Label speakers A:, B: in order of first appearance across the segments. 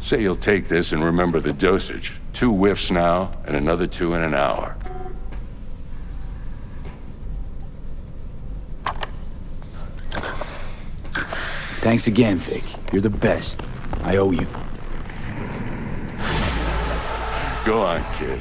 A: Say you'll take this and remember the dosage. 2 whiffs now, and another 2 in an hour.
B: Thanks again, Vic. You're the best. I owe you.
A: Go on, kid.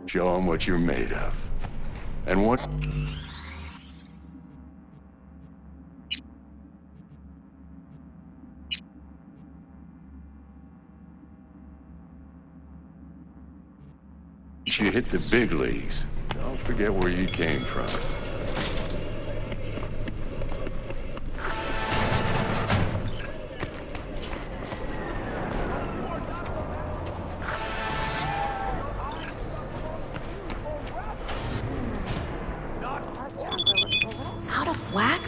A: Show them what you're made of. And what... You hit the big leagues. Don't forget where you came from.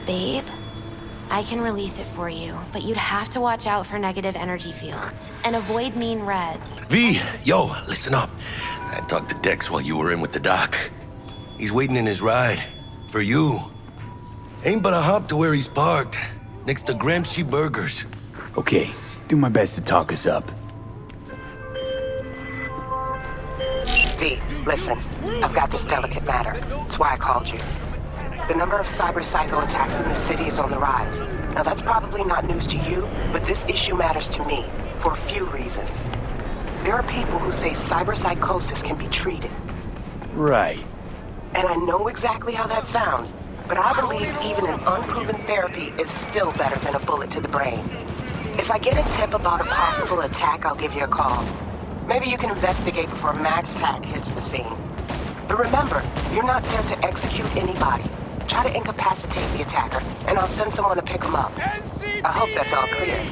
C: Babe, I can release it for you, but you'd have to watch out for negative energy fields and avoid mean reds.
D: V, yo, listen up. I talked to Dex while you were in with the doc. He's waiting in his ride. For you. Ain't but a hop to where he's parked. Next to Gramsci Burgers.
B: Okay, do my best to talk us up.
E: V, listen. I've got this delicate matter. That's why I called you. The number of cyber-psycho attacks in the city is on the rise. Now that's probably not news to you, but this issue matters to me for a few reasons. There are people who say cyberpsychosis can be treated.
B: Right.
E: And I know exactly how that sounds, but I believe even an unproven therapy is still better than a bullet to the brain. If I get a tip about a possible attack, I'll give you a call. Maybe you can investigate before Max Tack hits the scene. But remember, you're not there to execute anybody. Try to incapacitate the attacker, and I'll send someone to pick him up. I hope that's all clear.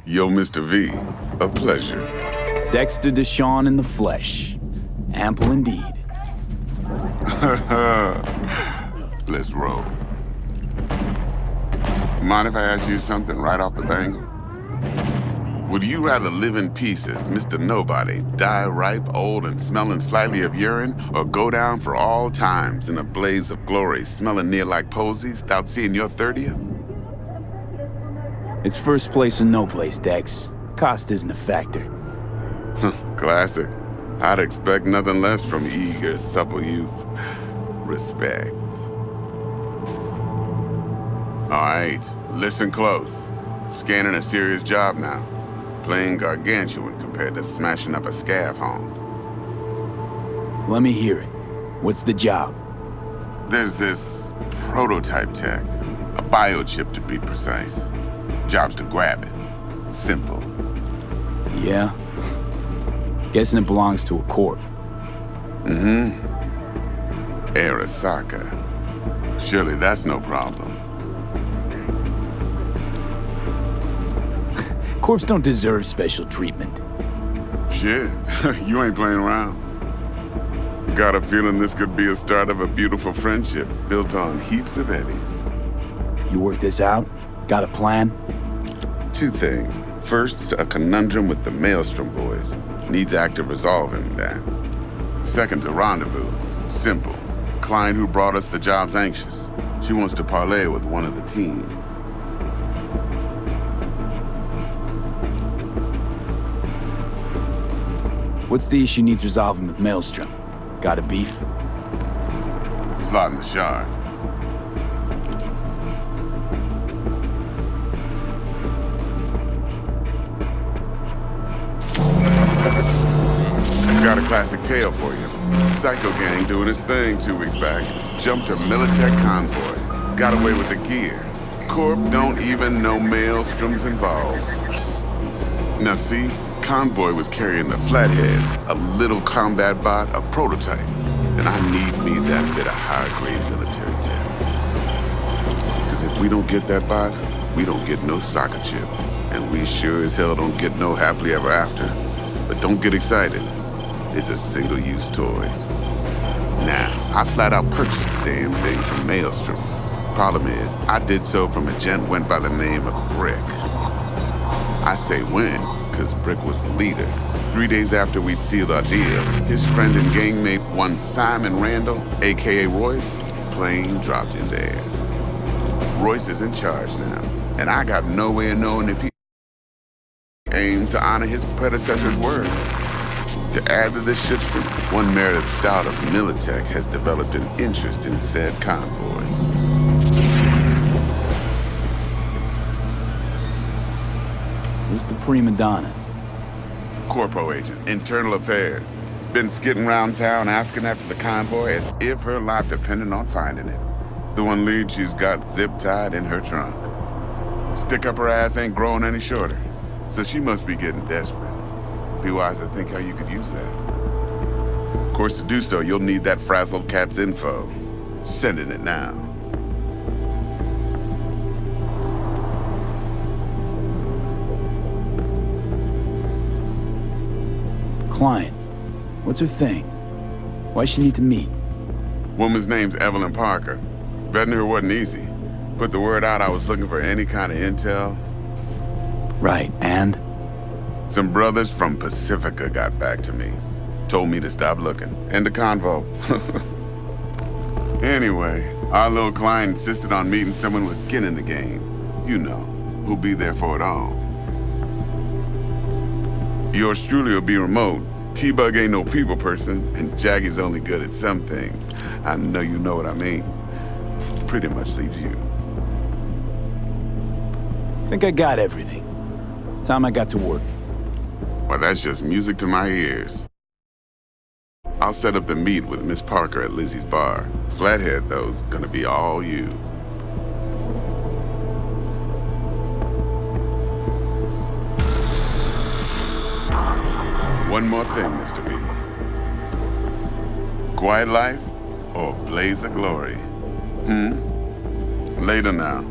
F: Yo, Mr. V, a pleasure.
B: Dexter Deshawn in the flesh. Ample indeed.
F: Let's roll. Mind if I ask you something right off the bangle? Would you rather live in pieces, Mr. Nobody, die ripe, old, and smelling slightly of urine, or go down for all times in a blaze of glory, smelling near like posies, without seeing your 30th?
B: It's first place or no place, Dex. Cost isn't a factor.
F: Classic. I'd expect nothing less from eager, supple youth. Respect. All right, listen close. Scanning a serious job now. Playing gargantuan compared to smashing up a scav home.
B: Let me hear it. What's the job?
F: There's this prototype tech. A biochip to be precise. Job's to grab it. Simple.
B: Yeah? Guessing it belongs to a corp.
F: Mm-hmm. Arasaka. Surely that's no problem.
B: Corps don't deserve special treatment.
F: Shit, you ain't playing around. Got a feeling this could be a start of a beautiful friendship built on heaps of eddies.
B: You work this out? Got a plan?
F: 2 things. First, a conundrum with the Maelstrom boys. Needs active resolving that. Second, a rendezvous. Simple. Client who brought us the job's anxious. She wants to parlay with one of the team.
B: What's the issue needs resolving with Maelstrom? Got a beef?
F: Slot in the shard. Got a classic tale for you. Psycho gang doing his thing 2 weeks back. Jumped a Militech convoy. Got away with the gear. Corp don't even know Maelstrom's involved. Now see, convoy was carrying the Flathead, a little combat bot, a prototype. And I need me that bit of high-grade military tech. Because if we don't get that bot, we don't get no soccer chip. And we sure as hell don't get no happily ever after. But don't get excited. It's a single-use toy. Now, I flat out purchased the damn thing from Maelstrom. Problem is, I did so from a gent went by the name of Brick. I say when, because Brick was the leader. 3 days after we'd sealed our deal, his friend and gangmate, one Simon Randall, aka Royce, plain dropped his ass. Royce is in charge now, and I got no way of knowing if he aims to honor his predecessor's word. To add to this shitstorm, one Meredith Stout of Militech has developed an interest in said convoy.
B: Who's the prima donna?
F: Corpo agent, internal affairs. Been skidding around town asking after the convoy as if her life depended on finding it. The one lead she's got zip-tied in her trunk. Stick up her ass ain't growing any shorter, so she must be getting desperate. Be wise to think how you could use that. Of course, to do so, you'll need that frazzled cat's info. Sending it now.
B: Client. What's her thing? Why she need to meet?
F: Woman's name's Evelyn Parker. Vetting her wasn't easy. Put the word out I was looking for any kind of intel.
B: Right, and?
F: Some brothers from Pacifica got back to me. Told me to stop looking. End the convo. Anyway, our little client insisted on meeting someone with skin in the game. You know, who'll be there for it all. Yours truly will be remote. T-Bug ain't no people person, and Jaggy's only good at some things. I know you know what I mean. Pretty much leaves you.
B: Think I got everything. Time I got to work.
F: Well, that's just music to my ears. I'll set up the meet with Miss Parker at Lizzie's bar. Flathead, though's gonna be all you. One more thing, Mr. B. Quiet life or blaze of glory? Later now.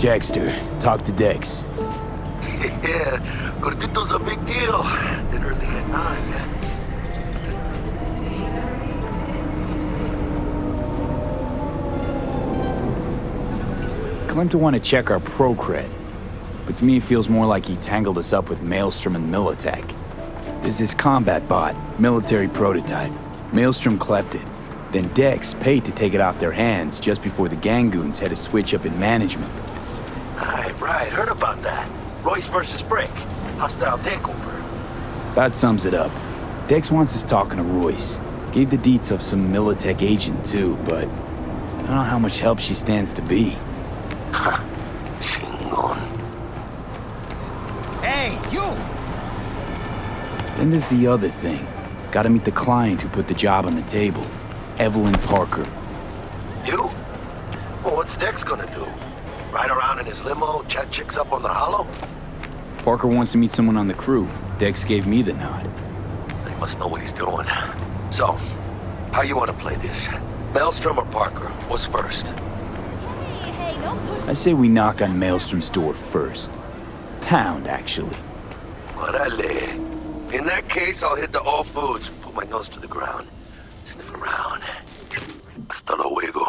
B: Jackster, talk to Dex.
D: Yeah, Gordito's a big deal. Literally at 9.
B: Claimed to want to check our pro cred, but to me it feels more like he tangled us up with Maelstrom and Militech. There's this combat bot, military prototype. Maelstrom clept it. Then Dex paid to take it off their hands just before the Gangoons had a switch up in management.
D: Right, heard about that. Royce versus Brick. Hostile takeover.
B: That sums it up. Dex wants us talking to Royce. Gave the deets of some Militech agent too, but I don't know how much help she stands to be.
D: Ha. Chingon.
G: Hey, you!
B: Then there's the other thing. Gotta meet the client who put the job on the table. Evelyn Parker.
D: You? Well, what's Dex gonna do? Ride around in his limo, chat chicks up on the hollow?
B: Parker wants to meet someone on the crew. Dex gave me the nod.
D: He must know what he's doing. So, how you want to play this? Maelstrom or Parker? What's first?
B: I say we knock on Maelstrom's door first. Pound, actually.
D: Orale. In that case, I'll hit the all foods, put my nose to the ground, sniff around. Hasta luego.